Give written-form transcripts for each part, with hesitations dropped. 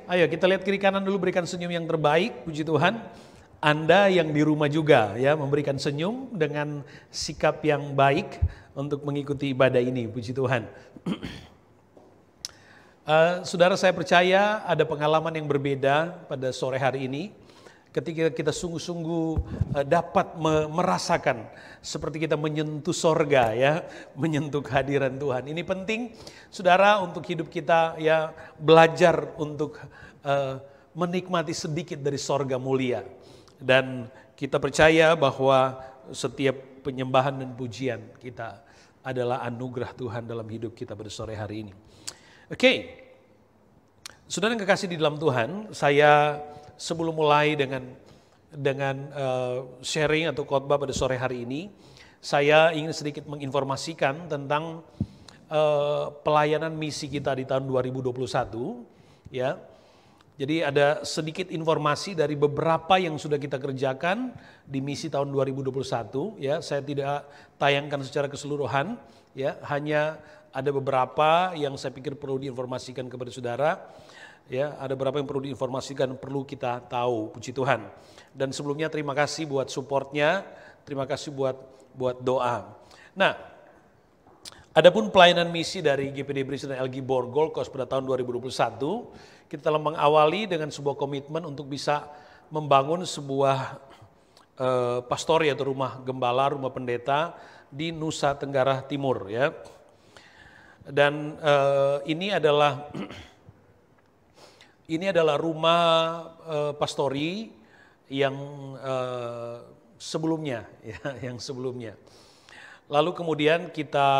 ayo kita lihat kiri kanan dulu, berikan senyum yang terbaik, puji Tuhan. Anda yang di rumah juga ya, memberikan senyum dengan sikap yang baik untuk mengikuti ibadah ini, puji Tuhan. Saudara, saya percaya ada pengalaman yang berbeda pada sore hari ini ketika kita sungguh-sungguh dapat merasakan seperti kita menyentuh sorga ya, menyentuh kehadiran Tuhan. Ini penting saudara untuk hidup kita ya, belajar untuk menikmati sedikit dari sorga mulia. Dan kita percaya bahwa setiap penyembahan dan pujian kita adalah anugerah Tuhan dalam hidup kita pada sore hari ini. Oke, saudara yang kekasih di dalam Tuhan, saya sebelum mulai dengan sharing atau khotbah pada sore hari ini, saya ingin sedikit menginformasikan tentang pelayanan misi kita di tahun 2021, ya. Jadi ada sedikit informasi dari beberapa yang sudah kita kerjakan di misi tahun 2021, ya. Saya tidak tayangkan secara keseluruhan, ya. Hanya ada beberapa yang saya pikir perlu diinformasikan kepada saudara. Ya, ada beberapa yang perlu diinformasikan, perlu kita tahu, puji Tuhan. Dan sebelumnya terima kasih buat supportnya, terima kasih buat doa. Nah, adapun pelayanan misi dari GPD Brisbane dan LG Borgol Coast pada tahun 2021, kita telah mengawali dengan sebuah komitmen untuk bisa membangun sebuah pastori atau rumah gembala, rumah pendeta di Nusa Tenggara Timur, ya. Dan ini adalah rumah pastori yang sebelumnya, ya, yang sebelumnya. Lalu kemudian kita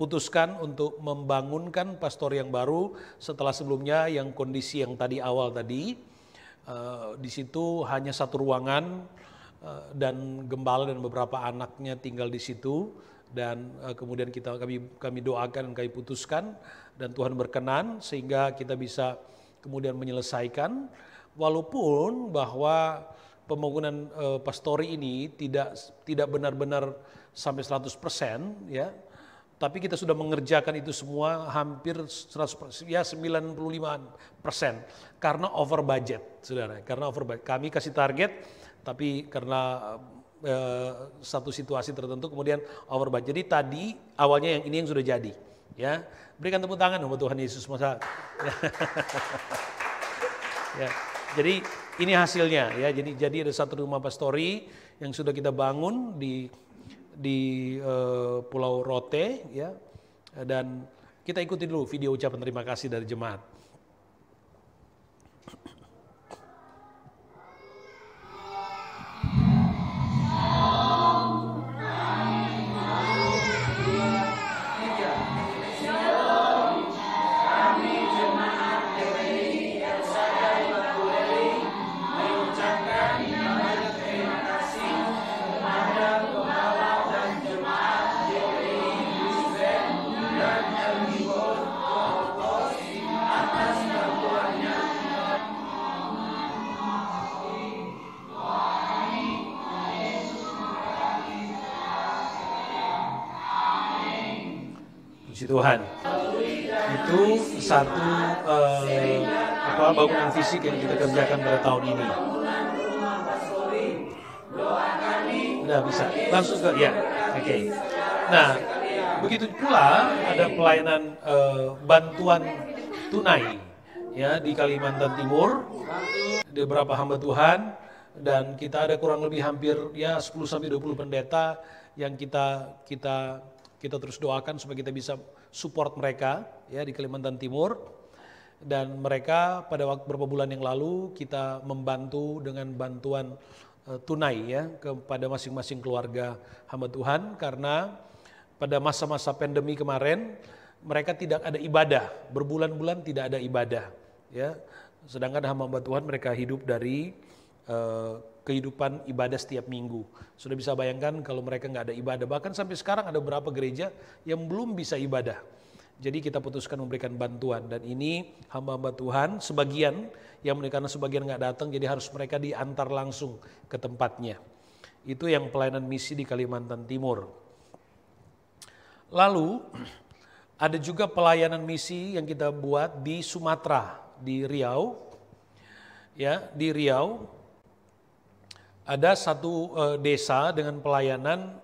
putuskan untuk membangunkan pastori yang baru setelah sebelumnya yang kondisi yang tadi awal tadi. Di situ hanya satu ruangan dan gembala dan beberapa anaknya tinggal di situ. Dan kemudian kami doakan dan kami putuskan dan Tuhan berkenan sehingga kita bisa kemudian menyelesaikan, walaupun bahwa pembangunan pastori ini tidak benar-benar sampai 100%, ya, tapi kita sudah mengerjakan itu semua hampir 100%, ya 95% karena over budget, saudara. Karena over budget, kami kasih target, tapi karena satu situasi tertentu kemudian over budget. Jadi tadi awalnya yang ini yang sudah jadi, ya. Berikan tepuk tangan untuk Tuhan Yesus, masa. Ya. Jadi ini hasilnya, ya. Jadi ada satu rumah pastori yang sudah kita bangun di Pulau Rote, ya. Dan kita ikuti dulu video ucapan terima kasih dari jemaat. Tuhan, itu satu bangunan fisik yang kita kerjakan pada tahun ini. Udah bisa langsung ke ya, oke. Nah, begitu pula ada pelayanan bantuan tunai, ya, di Kalimantan Timur. Ada beberapa hamba Tuhan dan kita ada kurang lebih hampir ya 10-20 pendeta yang kita terus doakan supaya kita bisa support mereka, ya, di Kalimantan Timur. Dan mereka pada waktu beberapa bulan yang lalu kita membantu dengan bantuan tunai, ya, kepada masing-masing keluarga hamba Tuhan, karena pada masa-masa pandemi kemarin mereka tidak ada ibadah, berbulan-bulan tidak ada ibadah, ya. Sedangkan hamba Tuhan mereka hidup dari kehidupan ibadah setiap minggu. Sudah bisa bayangkan kalau mereka nggak ada ibadah. Bahkan sampai sekarang ada beberapa gereja yang belum bisa ibadah. Jadi kita putuskan memberikan bantuan. Dan ini hamba-hamba Tuhan, sebagian, yang karena sebagian nggak datang, jadi harus mereka diantar langsung ke tempatnya. Itu yang pelayanan misi di Kalimantan Timur. Lalu Ada juga pelayanan misi yang kita buat di Sumatera, di Riau. Ya, di Riau ada satu desa dengan pelayanan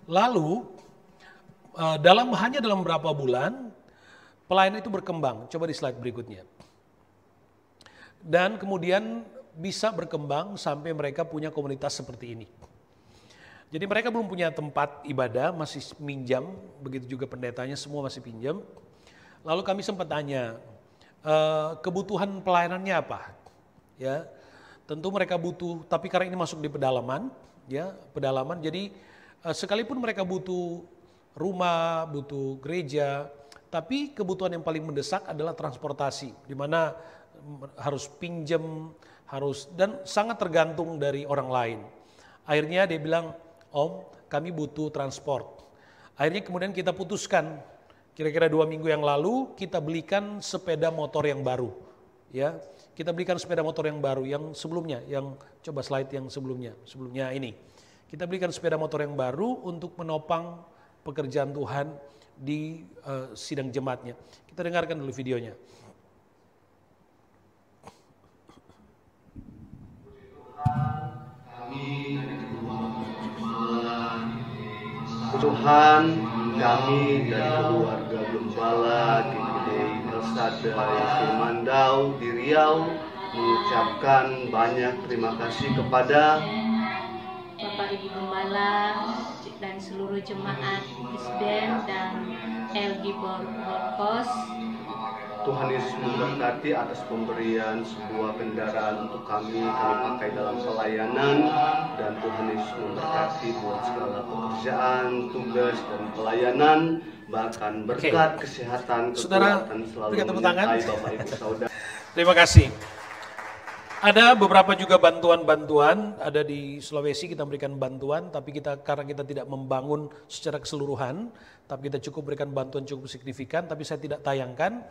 lalu hanya dalam beberapa bulan pelayanan itu berkembang. Coba di slide berikutnya. Dan kemudian bisa berkembang sampai mereka punya komunitas seperti ini. Jadi mereka belum punya tempat ibadah, masih minjam, begitu juga pendetanya semua masih pinjam. Lalu kami sempat tanya, kebutuhan pelayanannya apa? Ya, tentu mereka butuh, tapi karena ini masuk di pedalaman, ya pedalaman. Jadi sekalipun mereka butuh rumah, butuh gereja, tapi kebutuhan yang paling mendesak adalah transportasi, di mana harus pinjam, dan sangat tergantung dari orang lain. Akhirnya dia bilang, Om, kami butuh transport. Akhirnya kemudian kita putuskan, kira-kira 2 minggu yang lalu kita belikan sepeda motor yang baru. Ya, kita belikan sepeda motor yang baru, yang sebelumnya, yang coba slide yang sebelumnya ini. Kita belikan sepeda motor yang baru untuk menopang pekerjaan Tuhan di sidang jemaatnya. Kita dengarkan dulu videonya. Tuhan, kami dari keluarga Gembala GKD El-Sadai Firmandau di Riau mengucapkan banyak terima kasih kepada Bapak Ibu Gembala dan seluruh jemaat Bisben dan LG Borkos. Tuhan Yesus memberkati atas pemberian sebuah kendaraan untuk kami pakai dalam pelayanan, dan Tuhan Yesus memberkati buat segala pekerjaan, tugas dan pelayanan, bahkan berkat kesehatan, kekuatan selalu menyertai Bapak Ibu Saudara. Terima kasih. Ada beberapa juga bantuan-bantuan, ada di Sulawesi kita berikan bantuan, tapi karena kita tidak membangun secara keseluruhan, tapi kita cukup berikan bantuan cukup signifikan, tapi saya tidak tayangkan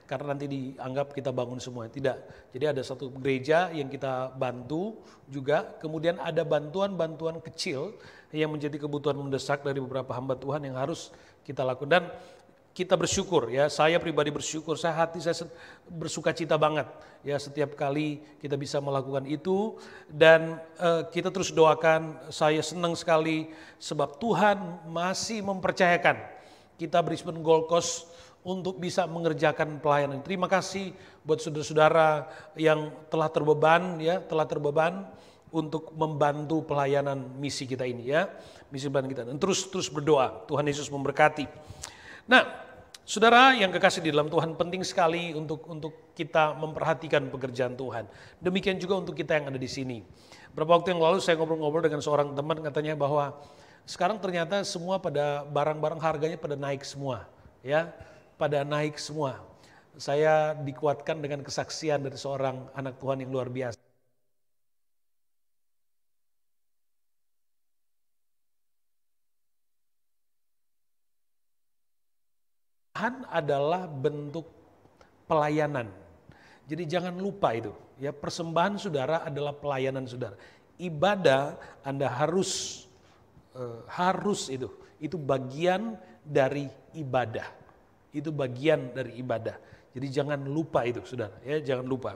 karena nanti dianggap kita bangun semua. Tidak. Jadi ada satu gereja yang kita bantu juga, kemudian ada bantuan-bantuan kecil yang menjadi kebutuhan mendesak dari beberapa hamba Tuhan yang harus kita lakukan. Dan kita bersyukur, ya, saya pribadi bersyukur, hati saya bersuka cita banget, ya, setiap kali kita bisa melakukan itu, dan kita terus doakan. Saya senang sekali sebab Tuhan masih mempercayakan kita Brisbane Gold Coast untuk bisa mengerjakan pelayanan. Terima kasih buat saudara-saudara yang telah terbeban untuk membantu pelayanan misi kita ini, ya, misi pelayanan kita, dan terus berdoa. Tuhan Yesus memberkati. Nah, saudara yang kekasih di dalam Tuhan, penting sekali untuk kita memperhatikan pekerjaan Tuhan. Demikian juga untuk kita yang ada di sini. Beberapa waktu yang lalu saya ngobrol-ngobrol dengan seorang teman, katanya bahwa sekarang ternyata semua pada barang-barang harganya pada naik semua, ya, pada naik semua. Saya dikuatkan dengan kesaksian dari seorang anak Tuhan yang luar biasa. Adalah bentuk pelayanan. Jadi jangan lupa itu, ya, persembahan saudara adalah pelayanan saudara. Ibadah Anda harus itu bagian dari ibadah. Itu bagian dari ibadah. Jadi jangan lupa itu, saudara, ya, jangan lupa.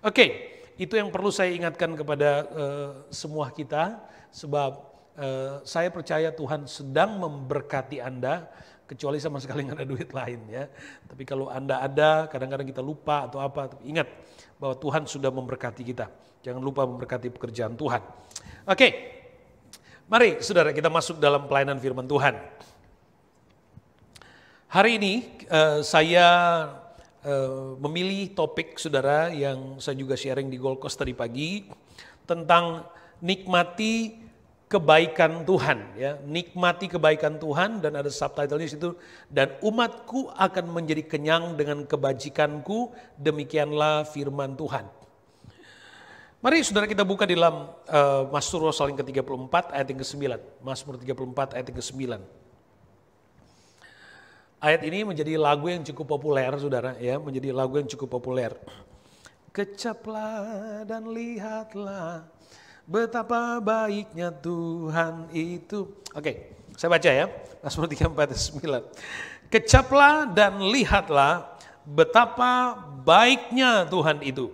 Oke, itu yang perlu saya ingatkan kepada semua kita, sebab saya percaya Tuhan sedang memberkati Anda, kecuali sama sekali nggak ada duit lain, ya. Tapi kalau Anda ada, kadang-kadang kita lupa atau apa, tapi ingat bahwa Tuhan sudah memberkati kita. Jangan lupa memberkati pekerjaan Tuhan. Oke, mari saudara kita masuk dalam pelayanan firman Tuhan. Hari ini saya memilih topik saudara yang saya juga sharing di Gold Coast tadi pagi, tentang nikmati kebaikan Tuhan, ya, nikmati kebaikan Tuhan, dan ada subtitlenya situ, dan umatku akan menjadi kenyang dengan kebajikanku, demikianlah firman Tuhan. Mari saudara kita buka di dalam Mazmur pasal yang ke-34 ayat yang ke-9. Mazmur 34 ayat yang ke-9. Ayat ini menjadi lagu yang cukup populer, saudara, ya, menjadi lagu yang cukup populer. Kecaplah dan lihatlah betapa baiknya Tuhan itu. Oke, saya baca ya. Mazmur 34 ayat 9. Kecaplah dan lihatlah betapa baiknya Tuhan itu.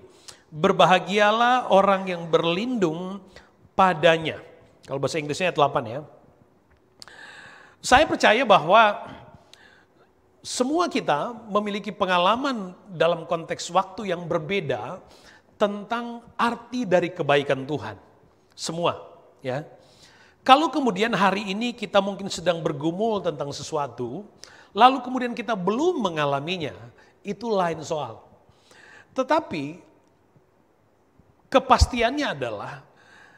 Berbahagialah orang yang berlindung padanya. Kalau bahasa Inggrisnya ayat 8 ya. Saya percaya bahwa semua kita memiliki pengalaman dalam konteks waktu yang berbeda tentang arti dari kebaikan Tuhan. Semua, ya. Kalau kemudian hari ini kita mungkin sedang bergumul tentang sesuatu, lalu kemudian kita belum mengalaminya, itu lain soal. Tetapi kepastiannya adalah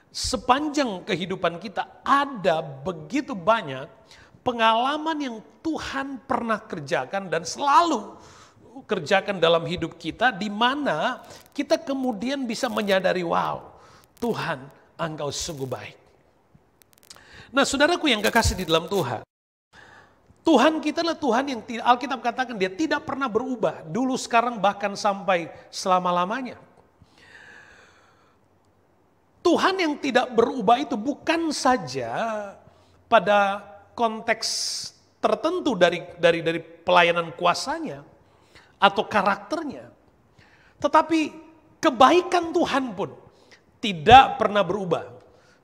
sepanjang kehidupan kita ada begitu banyak pengalaman yang Tuhan pernah kerjakan dan selalu kerjakan dalam hidup kita, di mana kita kemudian bisa menyadari, wow, Tuhan, Engkau sungguh baik. Nah, saudaraku yang kekasih di dalam Tuhan, Tuhan kita adalah Tuhan yang Alkitab katakan dia tidak pernah berubah, dulu, sekarang, bahkan sampai selama-lamanya. Tuhan yang tidak berubah itu bukan saja pada konteks tertentu dari pelayanan kuasanya atau karakternya, tetapi kebaikan Tuhan pun tidak pernah berubah,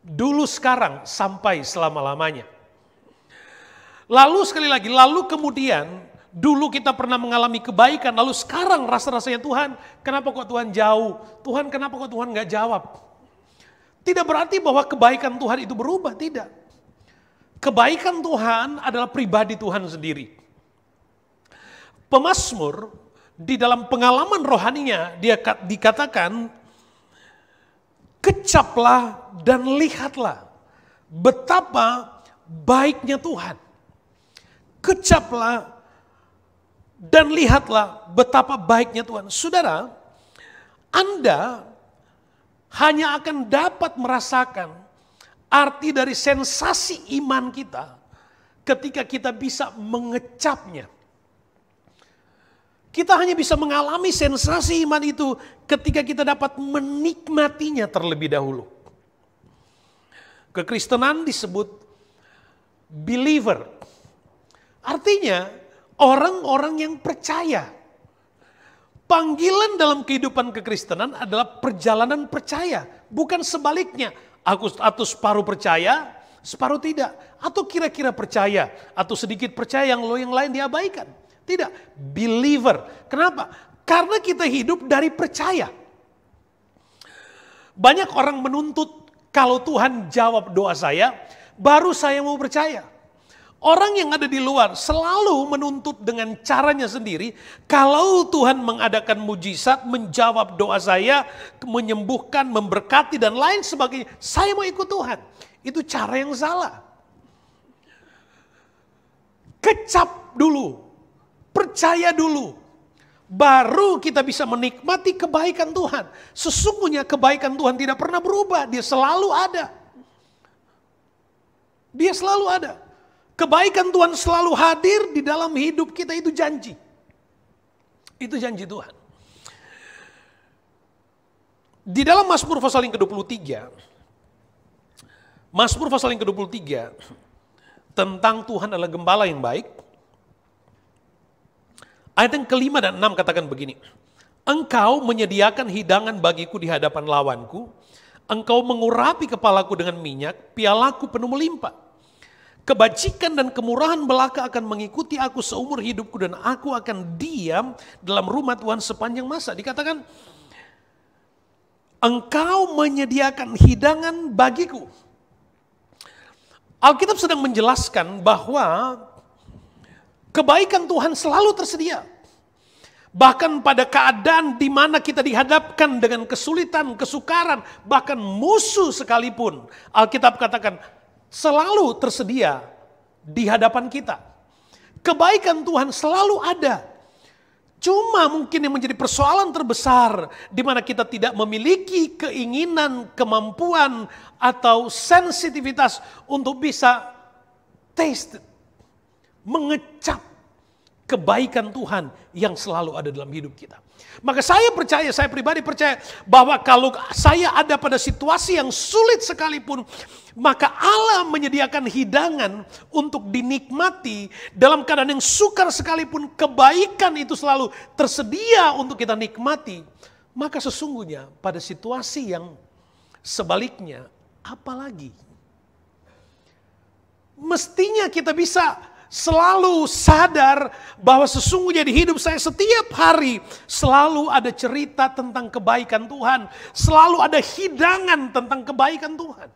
dulu, sekarang, sampai selama-lamanya. Lalu sekali lagi, lalu kemudian dulu kita pernah mengalami kebaikan, lalu sekarang rasa-rasanya Tuhan, kenapa kok Tuhan jauh? Tuhan, kenapa kok Tuhan gak jawab? Tidak berarti bahwa kebaikan Tuhan itu berubah, tidak. Kebaikan Tuhan adalah pribadi Tuhan sendiri. Pemazmur di dalam pengalaman rohaninya dia dikatakan, kecaplah dan lihatlah betapa baiknya Tuhan. Kecaplah dan lihatlah betapa baiknya Tuhan. Saudara, Anda hanya akan dapat merasakan arti dari sensasi iman kita ketika kita bisa mengecapnya. Kita hanya bisa mengalami sensasi iman itu ketika kita dapat menikmatinya terlebih dahulu. Kekristenan disebut believer. Artinya orang-orang yang percaya. Panggilan dalam kehidupan kekristenan adalah perjalanan percaya. Bukan sebaliknya. Atau separuh percaya, separuh tidak. Atau kira-kira percaya, atau sedikit percaya yang lain diabaikan. Tidak, believer. Kenapa? Karena kita hidup dari percaya. Banyak orang menuntut kalau Tuhan jawab doa saya, baru saya mau percaya. Orang yang ada di luar selalu menuntut dengan caranya sendiri, kalau Tuhan mengadakan mujizat, menjawab doa saya, menyembuhkan, memberkati dan lain sebagainya, saya mau ikut Tuhan. Itu cara yang salah. Kecap dulu. Percaya dulu, baru kita bisa menikmati kebaikan Tuhan. Sesungguhnya kebaikan Tuhan tidak pernah berubah, dia selalu ada. Dia selalu ada. Kebaikan Tuhan selalu hadir di dalam hidup kita, itu janji. Itu janji Tuhan. Di dalam Mazmur pasal yang ke-23, Mazmur pasal yang ke-23 tentang Tuhan adalah gembala yang baik. Ayat yang ke-5 dan 6 katakan begini. Engkau menyediakan hidangan bagiku di hadapan lawanku. Engkau mengurapi kepalaku dengan minyak, pialaku penuh melimpah. Kebajikan dan kemurahan belaka akan mengikuti aku seumur hidupku, dan aku akan diam dalam rumah Tuhan sepanjang masa. Dikatakan, engkau menyediakan hidangan bagiku. Alkitab sedang menjelaskan bahwa kebaikan Tuhan selalu tersedia. Bahkan pada keadaan di mana kita dihadapkan dengan kesulitan, kesukaran, bahkan musuh sekalipun. Alkitab katakan, selalu tersedia di hadapan kita. Kebaikan Tuhan selalu ada. Cuma mungkin yang menjadi persoalan terbesar di mana kita tidak memiliki keinginan, kemampuan atau sensitivitas untuk bisa taste, mengecap kebaikan Tuhan yang selalu ada dalam hidup kita. Maka saya pribadi percaya bahwa kalau saya ada pada situasi yang sulit sekalipun, maka Allah menyediakan hidangan untuk dinikmati. Dalam keadaan yang sukar sekalipun, kebaikan itu selalu tersedia untuk kita nikmati. Maka sesungguhnya pada situasi yang sebaliknya, apalagi? Mestinya kita bisa selalu sadar bahwa sesungguhnya di hidup saya setiap hari selalu ada cerita tentang kebaikan Tuhan. Selalu ada hidangan tentang kebaikan Tuhan.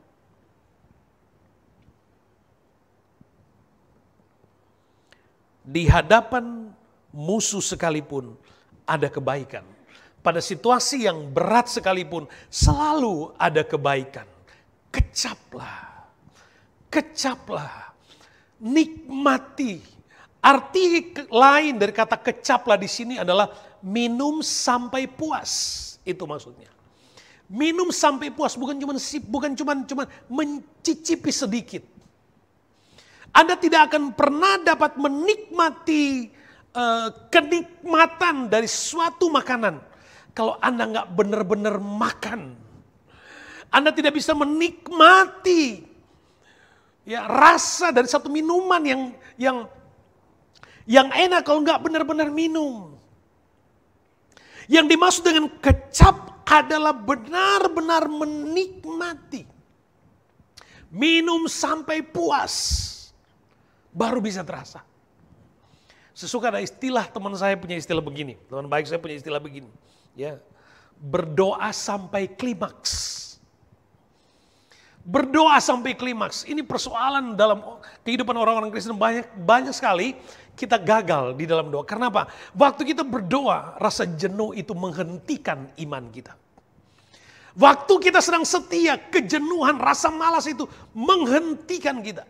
Di hadapan musuh sekalipun ada kebaikan. Pada situasi yang berat sekalipun selalu ada kebaikan. Kecaplah. Kecaplah. Nikmati. Arti lain dari kata kecaplah di sini adalah minum sampai puas. Itu maksudnya. Minum sampai puas, bukan cuma mencicipi sedikit. Anda tidak akan pernah dapat menikmati kenikmatan dari suatu makanan kalau Anda nggak benar-benar makan. Anda tidak bisa menikmati rasa dari satu minuman yang enak kalau nggak benar-benar minum. Yang dimaksud dengan kecap adalah benar-benar menikmati. Minum sampai puas, baru bisa terasa. Sesuka ada istilah, teman saya punya istilah begini. Teman baik saya punya istilah begini. Ya, berdoa sampai klimaks. Berdoa sampai klimaks. Ini persoalan dalam kehidupan orang-orang Kristen, banyak sekali kita gagal di dalam doa. Karena apa? Waktu kita berdoa, rasa jenuh itu menghentikan iman kita. Waktu kita sedang setia, kejenuhan, rasa malas itu menghentikan kita.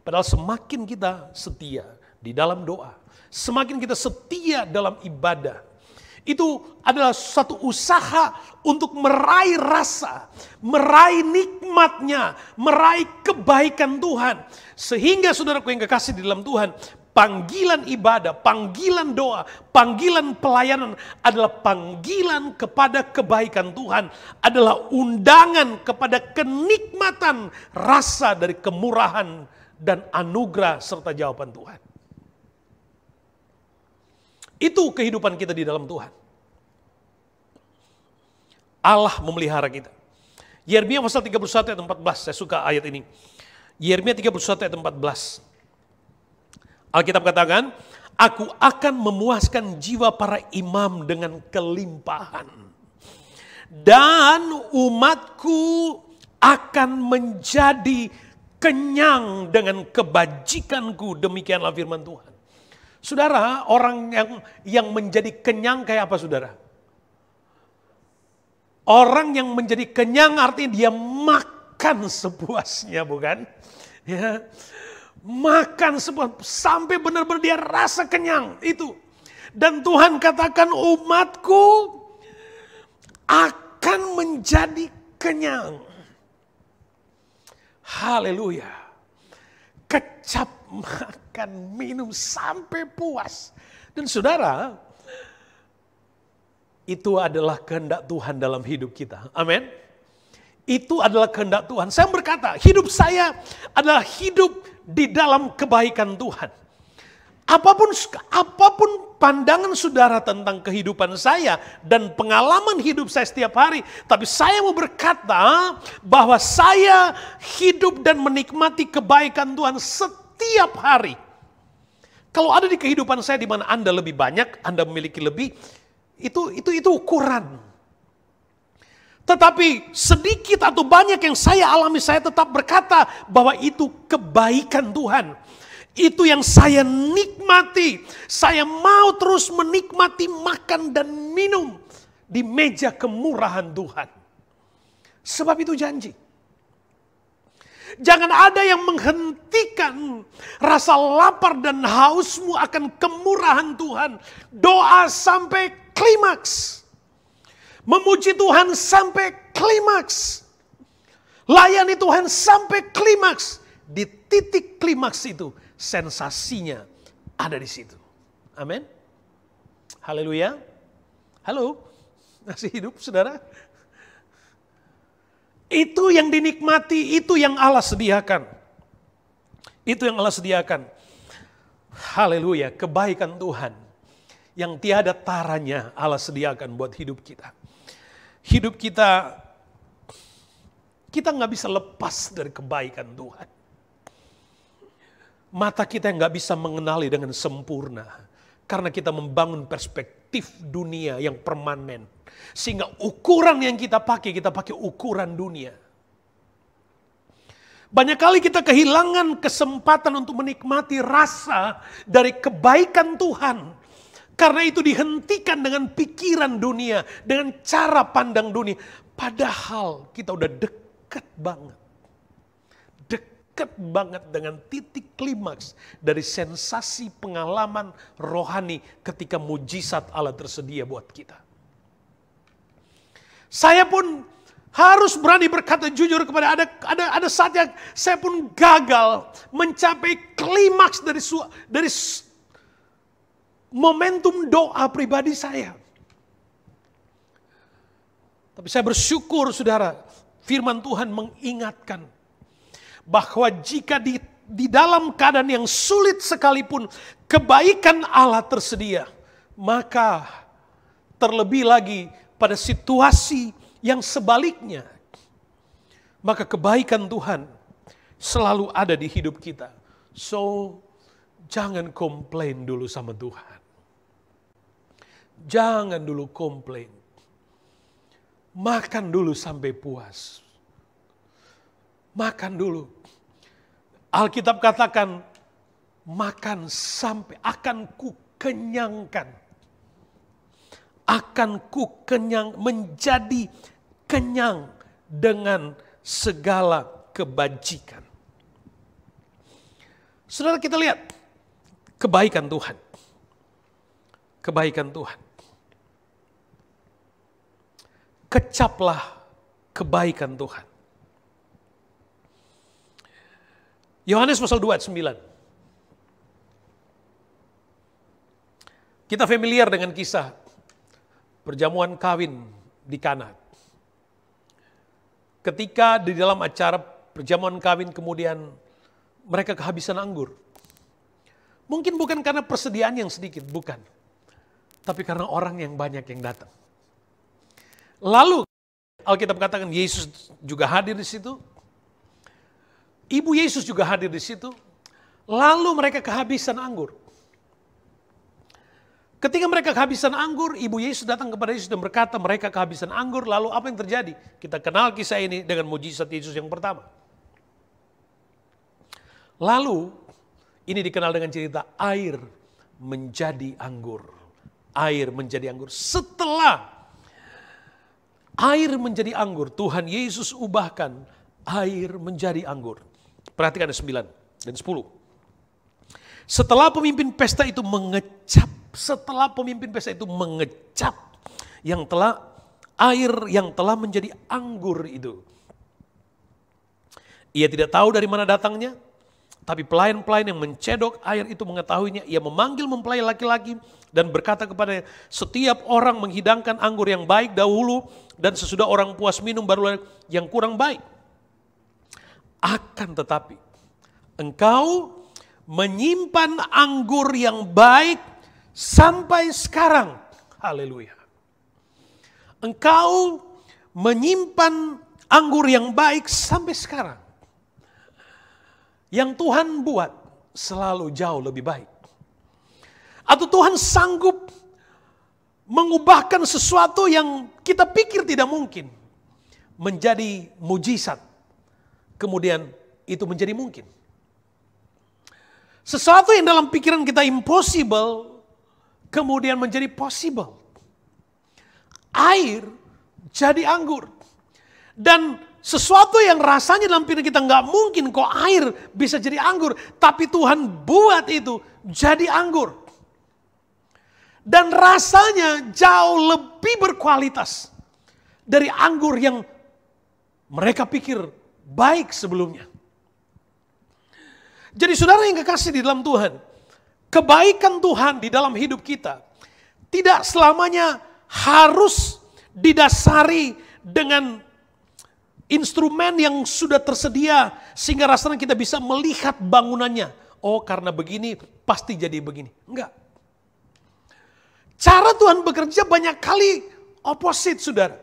Padahal semakin kita setia di dalam doa, semakin kita setia dalam ibadah, itu adalah satu usaha untuk meraih rasa, meraih nikmatnya, meraih kebaikan Tuhan. Sehingga saudaraku yang kekasih di dalam Tuhan, panggilan ibadah, panggilan doa, panggilan pelayanan adalah panggilan kepada kebaikan Tuhan. Adalah undangan kepada kenikmatan rasa dari kemurahan dan anugerah serta jawaban Tuhan. Itu kehidupan kita di dalam Tuhan. Allah memelihara kita. Yeremia pasal 31 ayat 14, saya suka ayat ini. Yeremia 31 ayat 14. Alkitab katakan, aku akan memuaskan jiwa para imam dengan kelimpahan. Dan umatku akan menjadi kenyang dengan kebajikanku, demikianlah firman Tuhan. Saudara, orang yang menjadi kenyang kayak apa saudara? Orang yang menjadi kenyang artinya dia makan sepuasnya, bukan? Ya, makan sepuas sampai benar-benar dia rasa kenyang itu. Dan Tuhan katakan umatku akan menjadi kenyang. Haleluya. Kecap makan, minum sampai puas. Dan saudara, itu adalah kehendak Tuhan dalam hidup kita. Amin. Itu adalah kehendak Tuhan. Saya berkata, hidup saya adalah hidup di dalam kebaikan Tuhan. Apapun pandangan saudara tentang kehidupan saya dan pengalaman hidup saya setiap hari, tapi saya mau berkata bahwa saya hidup dan menikmati kebaikan Tuhan setiap hari. Kalau ada di kehidupan saya di mana Anda lebih banyak, Anda memiliki lebih, itu ukuran. Tetapi sedikit atau banyak yang saya alami, saya tetap berkata bahwa itu kebaikan Tuhan. Itu yang saya nikmati. Saya mau terus menikmati makan dan minum di meja kemurahan Tuhan. Sebab itu janji. Jangan ada yang menghentikan rasa lapar dan hausmu akan kemurahan Tuhan. Doa sampai klimaks. Memuji Tuhan sampai klimaks. Layani Tuhan sampai klimaks. Di titik klimaks itu sensasinya ada di situ. Amin. Haleluya. Halo. Masih hidup saudara? Itu yang dinikmati, itu yang Allah sediakan. Itu yang Allah sediakan. Haleluya, kebaikan Tuhan yang tiada taranya Allah sediakan buat hidup kita. Hidup kita nggak bisa lepas dari kebaikan Tuhan. Mata kita yang nggak bisa mengenali dengan sempurna. Karena kita membangun perspektif dunia yang permanen. Sehingga ukuran yang kita pakai ukuran dunia. Banyak kali kita kehilangan kesempatan untuk menikmati rasa dari kebaikan Tuhan. Karena itu dihentikan dengan pikiran dunia, dengan cara pandang dunia. Padahal kita udah dekat banget. Dekat banget dengan titik klimaks dari sensasi pengalaman rohani ketika mujizat Allah tersedia buat kita. Saya pun harus berani berkata jujur kepada ada saatnya saya pun gagal mencapai klimaks dari momentum doa pribadi saya. Tapi saya bersyukur saudara, firman Tuhan mengingatkan bahwa jika di dalam keadaan yang sulit sekalipun kebaikan Allah tersedia, maka terlebih lagi pada situasi yang sebaliknya, maka kebaikan Tuhan selalu ada di hidup kita. So, jangan komplain dulu sama Tuhan. Jangan dulu komplain. Makan dulu sampai puas. Makan dulu. Alkitab katakan, makan sampai akan ku kenyangkan. Akan ku kenyang, menjadi kenyang dengan segala kebajikan. Saudara, kita lihat kebaikan Tuhan. Kebaikan Tuhan. Kecaplah kebaikan Tuhan. Yohanes pasal 2 ayat 9. Kita familiar dengan kisah perjamuan kawin di Kana. Ketika di dalam acara perjamuan kawin kemudian mereka kehabisan anggur. Mungkin bukan karena persediaan yang sedikit, bukan. Tapi karena orang yang banyak yang datang. Lalu Alkitab katakan Yesus juga hadir di situ. Ibu Yesus juga hadir di situ. Lalu mereka kehabisan anggur. Ketika mereka kehabisan anggur, Ibu Yesus datang kepada Yesus dan berkata mereka kehabisan anggur. Lalu apa yang terjadi? Kita kenal kisah ini dengan mujizat Yesus yang pertama. Lalu ini dikenal dengan cerita air menjadi anggur. Air menjadi anggur. Setelah air menjadi anggur, Tuhan Yesus ubahkan air menjadi anggur. Perhatikan ayat 9 dan 10. Setelah pemimpin pesta itu mengecap air yang telah menjadi anggur itu. Ia tidak tahu dari mana datangnya, tapi pelayan-pelayan yang mencedok air itu mengetahuinya. Ia memanggil mempelai laki-laki dan berkata kepadanya, setiap orang menghidangkan anggur yang baik dahulu dan sesudah orang puas minum barulah yang kurang baik. Akan tetapi engkau menyimpan anggur yang baik sampai sekarang. Haleluya. Engkau menyimpan anggur yang baik sampai sekarang. Yang Tuhan buat selalu jauh lebih baik. Atau Tuhan sanggup mengubahkan sesuatu yang kita pikir tidak mungkin menjadi mujizat. Kemudian itu menjadi mungkin. Sesuatu yang dalam pikiran kita impossible, kemudian menjadi possible. Air jadi anggur. Dan sesuatu yang rasanya dalam pikiran kita nggak mungkin kok air bisa jadi anggur. Tapi Tuhan buat itu jadi anggur. Dan rasanya jauh lebih berkualitas dari anggur yang mereka pikir baik sebelumnya. Jadi saudara yang kekasih di dalam Tuhan, kebaikan Tuhan di dalam hidup kita tidak selamanya harus didasari dengan instrumen yang sudah tersedia sehingga rasanya kita bisa melihat bangunannya. Oh, karena begini pasti jadi begini. Enggak. Cara Tuhan bekerja banyak kali opposite, saudara.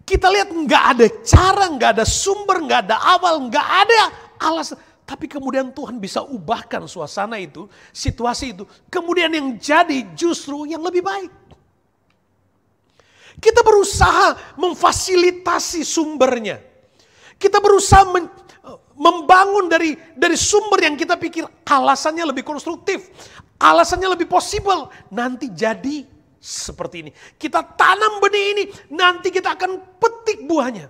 Kita lihat nggak ada cara, nggak ada sumber, nggak ada awal, nggak ada alasan. Tapi kemudian Tuhan bisa ubahkan suasana itu, situasi itu. Kemudian yang jadi justru yang lebih baik. Kita berusaha memfasilitasi sumbernya. Kita berusaha membangun dari sumber yang kita pikir alasannya lebih konstruktif. Alasannya lebih possible. Nanti jadi seperti ini. Kita tanam benih ini, nanti kita akan petik buahnya.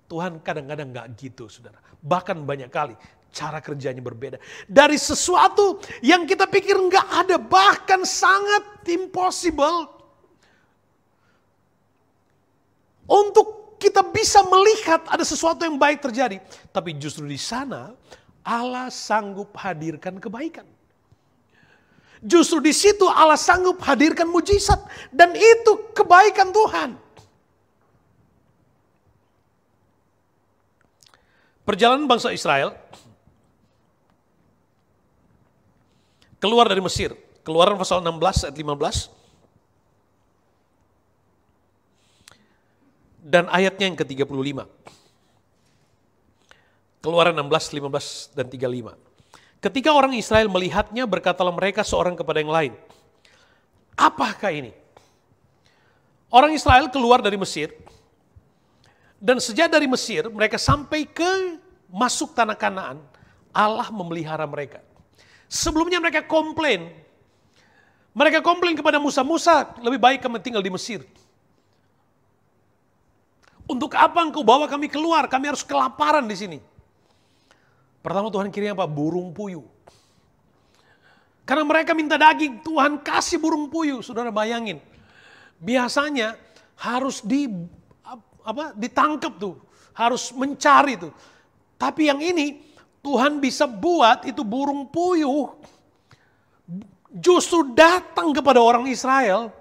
Tuhan kadang-kadang gak gitu, saudara. Bahkan banyak kali cara kerjanya berbeda. Dari sesuatu yang kita pikir gak ada, bahkan sangat impossible. Untuk kita bisa melihat ada sesuatu yang baik terjadi. Tapi justru di sana Allah sanggup hadirkan kebaikan. Justru di situ Allah sanggup hadirkan mujizat. Dan itu kebaikan Tuhan. Perjalanan bangsa Israel keluar dari Mesir. Keluaran pasal 16 ayat 15. Dan ayatnya yang ke-35. Keluaran 16, 15, dan 35. Ketika orang Israel melihatnya, berkatalah mereka seorang kepada yang lain, apakah ini? Orang Israel keluar dari Mesir, dan sejak dari Mesir, mereka sampai ke masuk tanah Kanaan, Allah memelihara mereka. Sebelumnya mereka komplain. Mereka komplain kepada Musa, Musa lebih baik kami tinggal di Mesir. Untuk apa engkau bawa kami keluar? Kami harus kelaparan di sini. Pertama Tuhan kirim apa? Burung puyuh. Karena mereka minta daging, Tuhan kasih burung puyuh. Saudara bayangin. Biasanya harus ditangkap tuh. Harus mencari tuh. Tapi yang ini Tuhan bisa buat itu burung puyuh justru datang kepada orang Israel.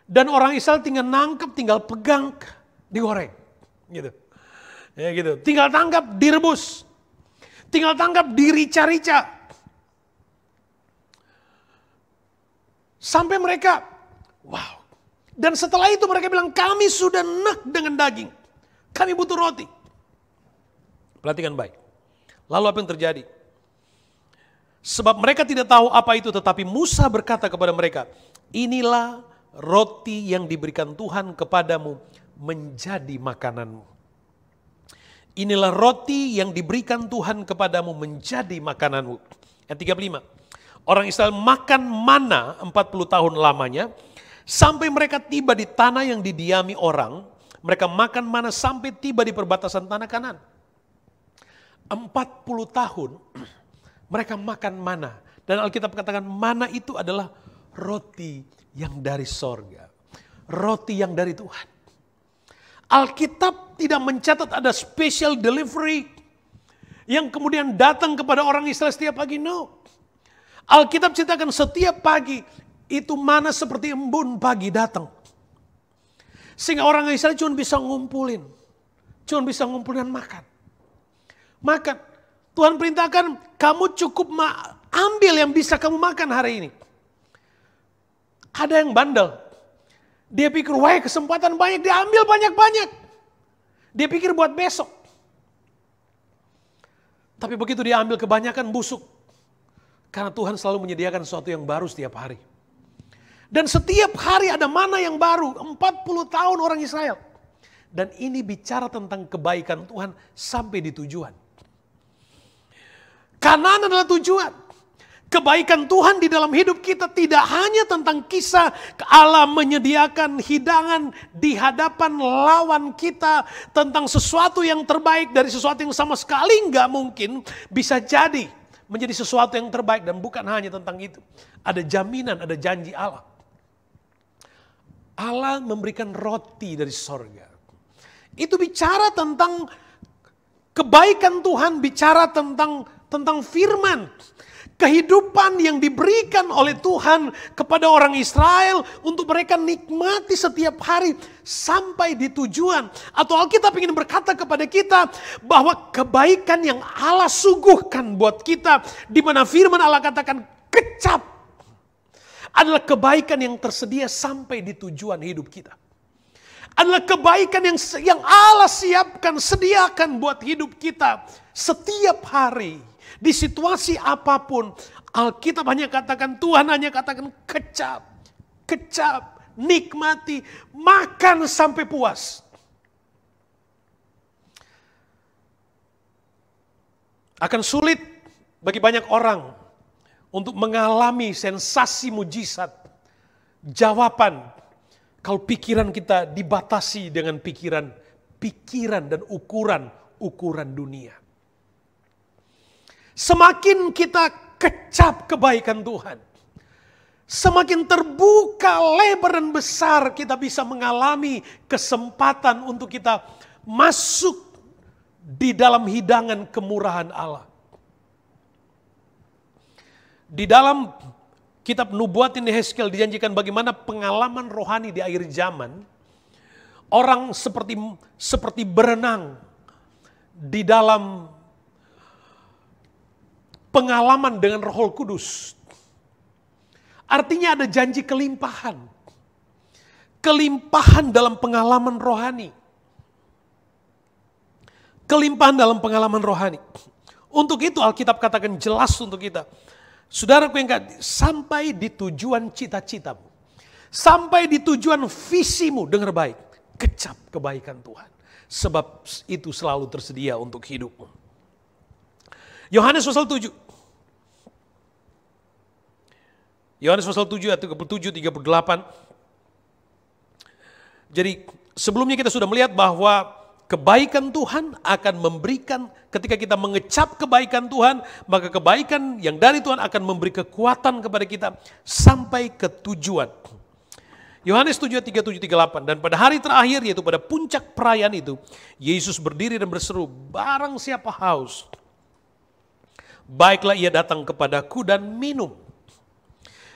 Dan orang Israel tinggal nangkep, tinggal pegang, digoreng. Gitu. Ya gitu. Tinggal tangkap, direbus. Tinggal tangkap, dirica-rica. Sampai mereka, wow. Dan setelah itu mereka bilang, kami sudah enak dengan daging. Kami butuh roti. Perhatikan baik. Lalu apa yang terjadi? Sebab mereka tidak tahu apa itu, tetapi Musa berkata kepada mereka, inilah roti yang diberikan Tuhan kepadamu menjadi makananmu. Inilah roti yang diberikan Tuhan kepadamu menjadi makananmu. Yang 35. Orang Israel makan mana 40 tahun lamanya. Sampai mereka tiba di tanah yang didiami orang. Mereka makan mana sampai tiba di perbatasan tanah Kanaan. 40 tahun mereka makan mana. Dan Alkitab katakan mana itu adalah roti yang dari sorga. Roti yang dari Tuhan. Alkitab tidak mencatat ada special delivery yang kemudian datang kepada orang Israel setiap pagi. No. Alkitab ceritakan setiap pagi itu mana seperti embun pagi datang. Sehingga orang Israel cuma bisa ngumpulin. Cuma bisa ngumpulin makan. Makan. Tuhan perintahkan kamu cukup ambil yang bisa kamu makan hari ini. Ada yang bandel. Dia pikir, wah kesempatan banyak, dia ambil banyak-banyak. Dia pikir buat besok. Tapi begitu dia ambil kebanyakan busuk. Karena Tuhan selalu menyediakan sesuatu yang baru setiap hari. Dan setiap hari ada mana yang baru. 40 tahun orang Israel. Dan ini bicara tentang kebaikan Tuhan sampai di tujuan. Kanaan adalah tujuan. Kebaikan Tuhan di dalam hidup kita tidak hanya tentang kisah Allah menyediakan hidangan di hadapan lawan kita tentang sesuatu yang terbaik dari sesuatu yang sama sekali nggak mungkin bisa jadi menjadi sesuatu yang terbaik, dan bukan hanya tentang itu. Ada jaminan, ada janji Allah. Allah memberikan roti dari sorga. Itu bicara tentang kebaikan Tuhan, bicara tentang firman. Kehidupan yang diberikan oleh Tuhan kepada orang Israel untuk mereka nikmati setiap hari sampai di tujuan. Atau Alkitab ingin berkata kepada kita bahwa kebaikan yang Allah suguhkan buat kita, di mana firman Allah katakan kecap, adalah kebaikan yang tersedia sampai di tujuan hidup kita. Adalah kebaikan yang Allah siapkan, sediakan buat hidup kita setiap hari. Di situasi apapun, Alkitab hanya katakan, Tuhan hanya katakan kecap, kecap, nikmati, makan sampai puas. Akan sulit bagi banyak orang untuk mengalami sensasi mujizat, jawaban, kalau pikiran kita dibatasi dengan pikiran dan ukuran dunia. Semakin kita kecap kebaikan Tuhan, semakin terbuka lebar dan besar kita bisa mengalami kesempatan untuk kita masuk di dalam hidangan kemurahan Allah. Di dalam kitab Nubuatin Yehezkiel dijanjikan bagaimana pengalaman rohani di akhir zaman. Orang seperti berenang di dalam pengalaman dengan Roh Kudus. Artinya ada janji kelimpahan. Kelimpahan dalam pengalaman rohani. Kelimpahan dalam pengalaman rohani. Untuk itu Alkitab katakan jelas untuk kita. Saudaraku yang sampai di tujuan cita-citamu. Sampai di tujuan visimu, dengar baik. Kecap kebaikan Tuhan. Sebab itu selalu tersedia untuk hidupmu. Yohanes pasal 7. Yohanes pasal 7 ayat 37, 38. Jadi sebelumnya kita sudah melihat bahwa kebaikan Tuhan akan memberikan, ketika kita mengecap kebaikan Tuhan, maka kebaikan yang dari Tuhan akan memberi kekuatan kepada kita sampai ke tujuan. Yohanes 7 ayat 37, 38. Dan pada hari terakhir, yaitu pada puncak perayaan itu, Yesus berdiri dan berseru, barang siapa haus, baiklah ia datang kepadaku dan minum.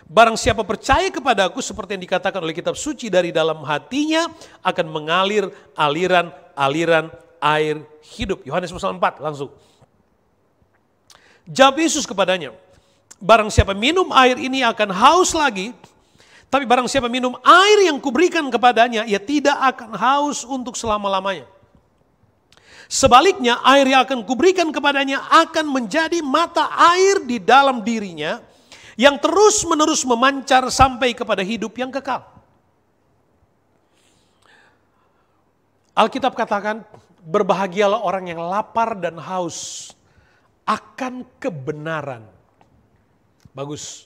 Barang siapa percaya kepadaku, seperti yang dikatakan oleh kitab suci, dari dalam hatinya akan mengalir aliran air hidup. Yohanes pasal 4 langsung. Jawab Yesus kepadanya, barang siapa minum air ini akan haus lagi, tapi barang siapa minum air yang kuberikan kepadanya, ia tidak akan haus untuk selama-lamanya. Sebaliknya, air yang akan kuberikan kepadanya akan menjadi mata air di dalam dirinya yang terus-menerus memancar sampai kepada hidup yang kekal. Alkitab katakan, berbahagialah orang yang lapar dan haus akan kebenaran. Bagus.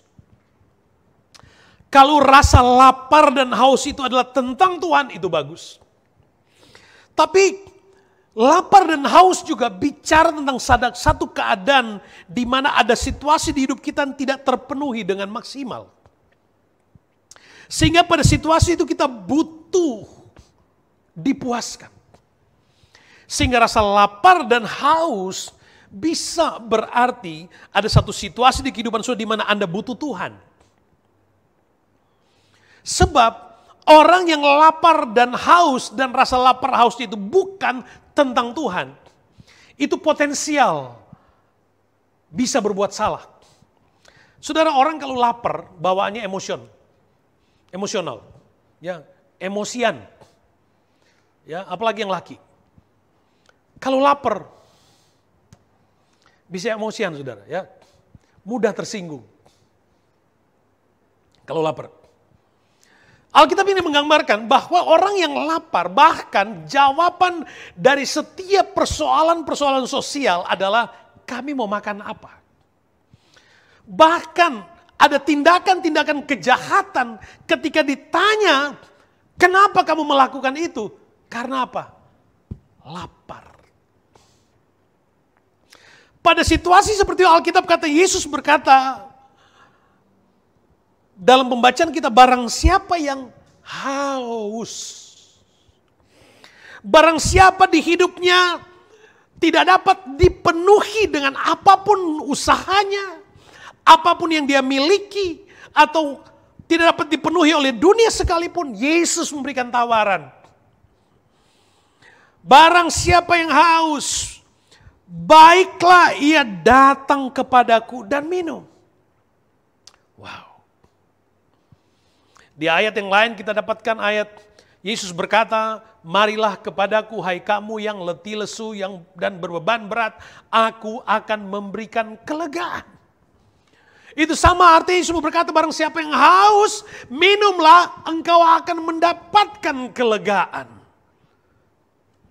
Kalau rasa lapar dan haus itu adalah tentang Tuhan, itu bagus. Tapi lapar dan haus juga bicara tentang satu keadaan di mana ada situasi di hidup kita yang tidak terpenuhi dengan maksimal. Sehingga pada situasi itu kita butuh dipuaskan. Sehingga rasa lapar dan haus bisa berarti ada satu situasi di kehidupan saudara di mana Anda butuh Tuhan. Sebab orang yang lapar dan haus dan rasa lapar hausnya itu bukan tentang Tuhan, itu potensial bisa berbuat salah. Saudara, orang kalau lapar bawaannya emosional, ya, emosian, ya, apalagi yang laki. Kalau lapar bisa emosian, saudara, ya, mudah tersinggung. Kalau lapar. Alkitab ini menggambarkan bahwa orang yang lapar, bahkan jawaban dari setiap persoalan-persoalan sosial adalah kami mau makan apa. Bahkan ada tindakan-tindakan kejahatan ketika ditanya, kenapa kamu melakukan itu? Karena apa? Lapar. Pada situasi seperti Alkitab kata Yesus berkata, dalam pembacaan kita, barang siapa yang haus, barang siapa di hidupnya tidak dapat dipenuhi dengan apapun usahanya, apapun yang dia miliki, atau tidak dapat dipenuhi oleh dunia sekalipun, Yesus memberikan tawaran. Barang siapa yang haus, baiklah ia datang kepadaku dan minum. Wow. Di ayat yang lain kita dapatkan ayat Yesus berkata, marilah kepadaku hai kamu yang letih lesu dan berbeban berat, aku akan memberikan kelegaan. Itu sama artinya Yesus berkata, barang siapa yang haus, minumlah, engkau akan mendapatkan kelegaan.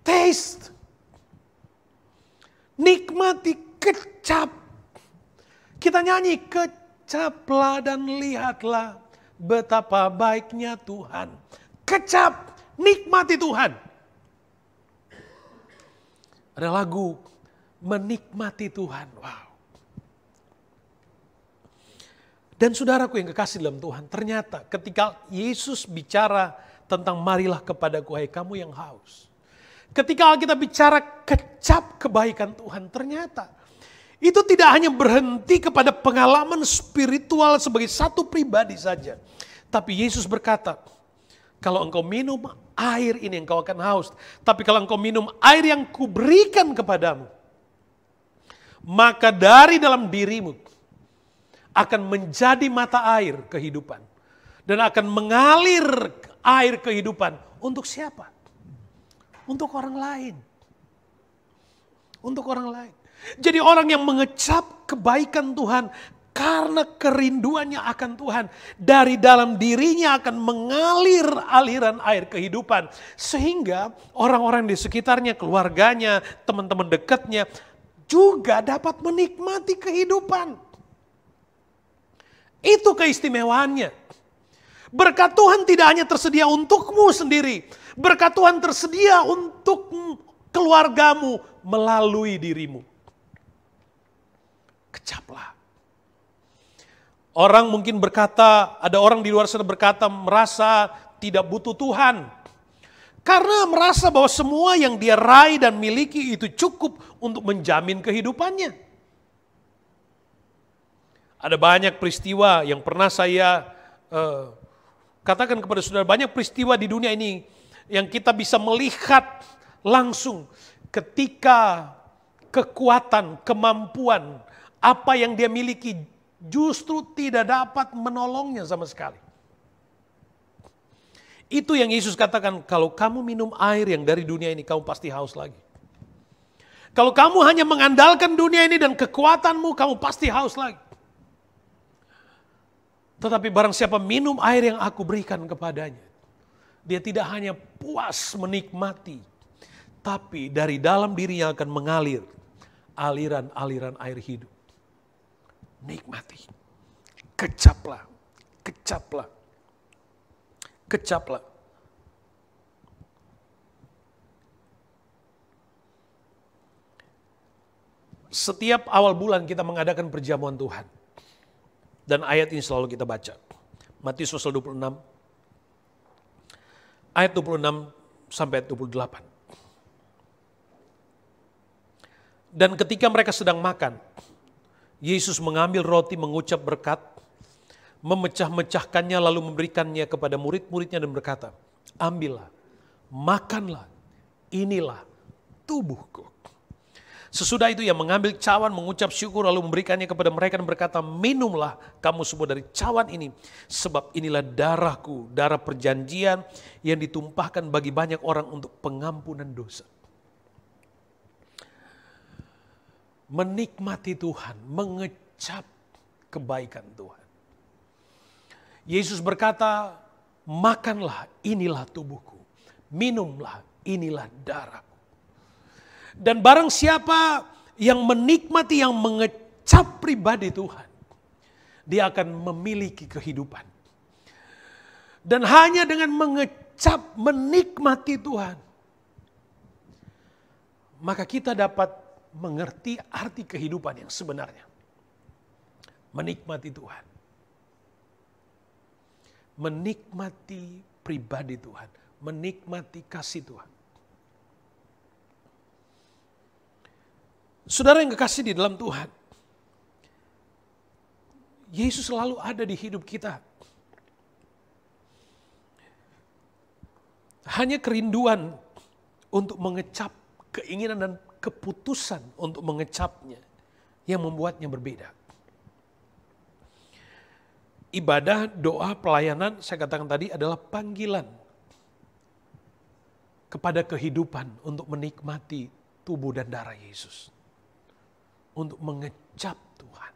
Taste. Nikmati, kecap. Kita nyanyi, kecaplah dan lihatlah betapa baiknya Tuhan. Kecap, nikmati Tuhan. Ada lagu, menikmati Tuhan. Wow. Dan saudaraku yang kekasih dalam Tuhan, ternyata ketika Yesus bicara tentang marilah kepadaku hai kamu yang haus. Ketika kita bicara kecap kebaikan Tuhan, ternyata itu tidak hanya berhenti kepada pengalaman spiritual sebagai satu pribadi saja. Tapi Yesus berkata, kalau engkau minum air ini engkau akan haus. Tapi kalau engkau minum air yang kuberikan kepadamu, maka dari dalam dirimu akan menjadi mata air kehidupan. Dan akan mengalir air kehidupan. Untuk siapa? Untuk orang lain. Untuk orang lain. Jadi orang yang mengecap kebaikan Tuhan karena kerinduannya akan Tuhan, dari dalam dirinya akan mengalir aliran air kehidupan. Sehingga orang-orang di sekitarnya, keluarganya, teman-teman dekatnya juga dapat menikmati kehidupan. Itu keistimewaannya. Berkat Tuhan tidak hanya tersedia untukmu sendiri. Berkat Tuhan tersedia untuk keluargamu melalui dirimu. Kecaplah. Orang mungkin berkata, ada orang di luar sana berkata merasa tidak butuh Tuhan. Karena merasa bahwa semua yang dia raih dan miliki itu cukup untuk menjamin kehidupannya. Ada banyak peristiwa yang pernah saya katakan kepada saudara, banyak peristiwa di dunia ini yang kita bisa melihat langsung ketika kekuatan, kemampuan, apa yang dia miliki justru tidak dapat menolongnya sama sekali. Itu yang Yesus katakan, kalau kamu minum air yang dari dunia ini, kamu pasti haus lagi. Kalau kamu hanya mengandalkan dunia ini dan kekuatanmu, kamu pasti haus lagi. Tetapi barang siapa minum air yang aku berikan kepadanya, dia tidak hanya puas menikmati, tapi dari dalam dirinya akan mengalir aliran-aliran air hidup. Nikmati, kecaplah, kecaplah, kecaplah. Setiap awal bulan kita mengadakan perjamuan Tuhan. Dan ayat ini selalu kita baca. Matius pasal 26. Ayat 26 sampai 28. Dan ketika mereka sedang makan, Yesus mengambil roti, mengucap berkat, memecah-mecahkannya lalu memberikannya kepada murid-muridnya dan berkata, ambillah, makanlah, inilah tubuhku. Sesudah itu ia mengambil cawan, mengucap syukur lalu memberikannya kepada mereka dan berkata, minumlah kamu semua dari cawan ini, sebab inilah darahku, darah perjanjian yang ditumpahkan bagi banyak orang untuk pengampunan dosa. Menikmati Tuhan, mengecap kebaikan Tuhan. Yesus berkata, makanlah, inilah tubuhku, minumlah, inilah darahku. Dan barang siapa yang menikmati, yang mengecap pribadi Tuhan, dia akan memiliki kehidupan. Dan hanya dengan mengecap, menikmati Tuhan, maka kita dapat mengerti arti kehidupan yang sebenarnya. Menikmati Tuhan. Menikmati pribadi Tuhan. Menikmati kasih Tuhan. Saudara yang kekasih di dalam Tuhan, Yesus selalu ada di hidup kita. Hanya kerinduan untuk mengecap, keinginan dan keputusan untuk mengecapnya yang membuatnya berbeda. Ibadah, doa, pelayanan, saya katakan tadi adalah panggilan kepada kehidupan untuk menikmati tubuh dan darah Yesus. Untuk mengecap Tuhan.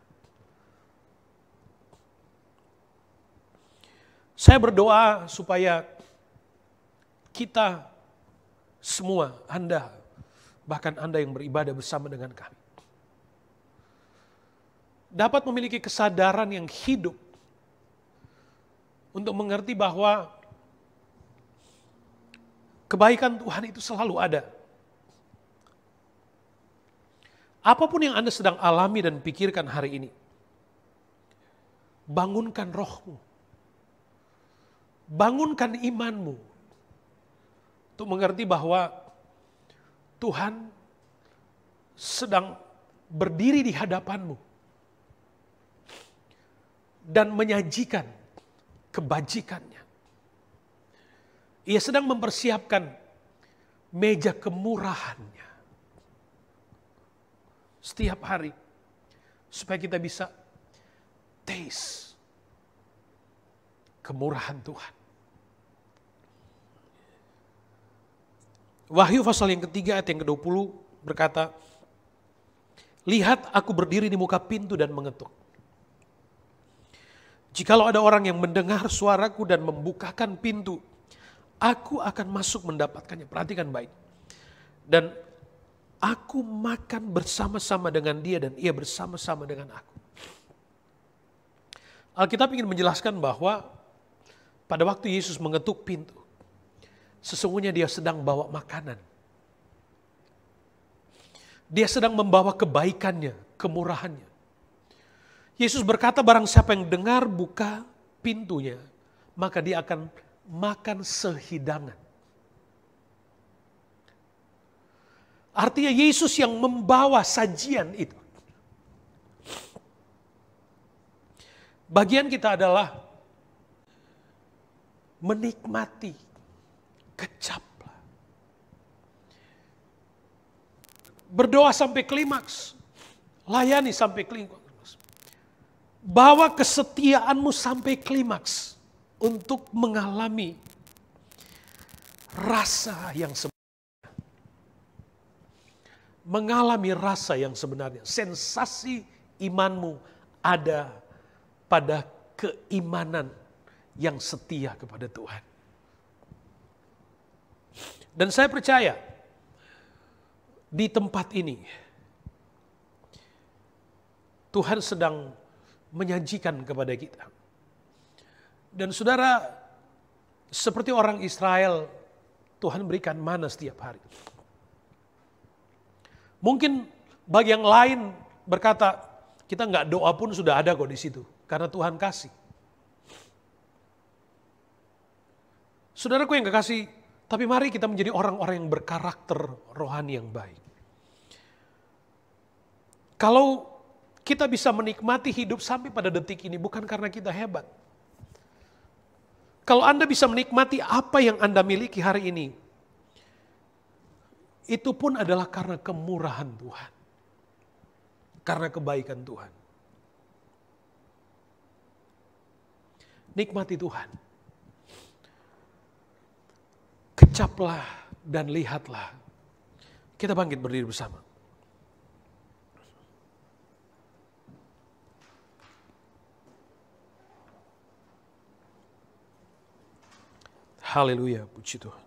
Saya berdoa supaya kita semua, Anda, bahkan Anda yang beribadah bersama dengan kami, dapat memiliki kesadaran yang hidup untuk mengerti bahwa kebaikan Tuhan itu selalu ada. Apapun yang Anda sedang alami dan pikirkan hari ini, bangunkan rohmu, bangunkan imanmu, untuk mengerti bahwa Tuhan sedang berdiri di hadapanmu dan menyajikan kebajikannya. Ia sedang mempersiapkan meja kemurahannya setiap hari, supaya kita bisa taste kemurahan Tuhan. Wahyu pasal yang ketiga ayat yang ke-20 berkata, lihat aku berdiri di muka pintu dan mengetuk. Jikalau ada orang yang mendengar suaraku dan membukakan pintu, aku akan masuk mendapatkannya. Perhatikan baik. Dan aku makan bersama-sama dengan dia dan ia bersama-sama dengan aku. Alkitab ingin menjelaskan bahwa pada waktu Yesus mengetuk pintu, sesungguhnya dia sedang bawa makanan. Dia sedang membawa kebaikannya, kemurahannya. Yesus berkata, barang siapa yang dengar buka pintunya, maka dia akan makan sehidangan. Artinya Yesus yang membawa sajian itu. Bagian kita adalah menikmati, kecaplah. Berdoa sampai klimaks, layani sampai klimaks. Bawa kesetiaanmu sampai klimaks untuk mengalami rasa yang sebenarnya. Mengalami rasa yang sebenarnya. Sensasi imanmu ada pada keimanan yang setia kepada Tuhan. Dan saya percaya di tempat ini Tuhan sedang menyajikan kepada kita. Dan saudara, seperti orang Israel, Tuhan berikan mana setiap hari. Mungkin bagi yang lain berkata, kita nggak doa pun sudah ada kok di situ, karena Tuhan kasih. Saudaraku yang kekasih, tapi mari kita menjadi orang-orang yang berkarakter rohani yang baik. Kalau kita bisa menikmati hidup sampai pada detik ini bukan karena kita hebat. Kalau Anda bisa menikmati apa yang Anda miliki hari ini, itu pun adalah karena kemurahan Tuhan. Karena kebaikan Tuhan. Nikmati Tuhan. Kecaplah dan lihatlah. Kita bangkit berdiri bersama. Haleluya, puji Tuhan.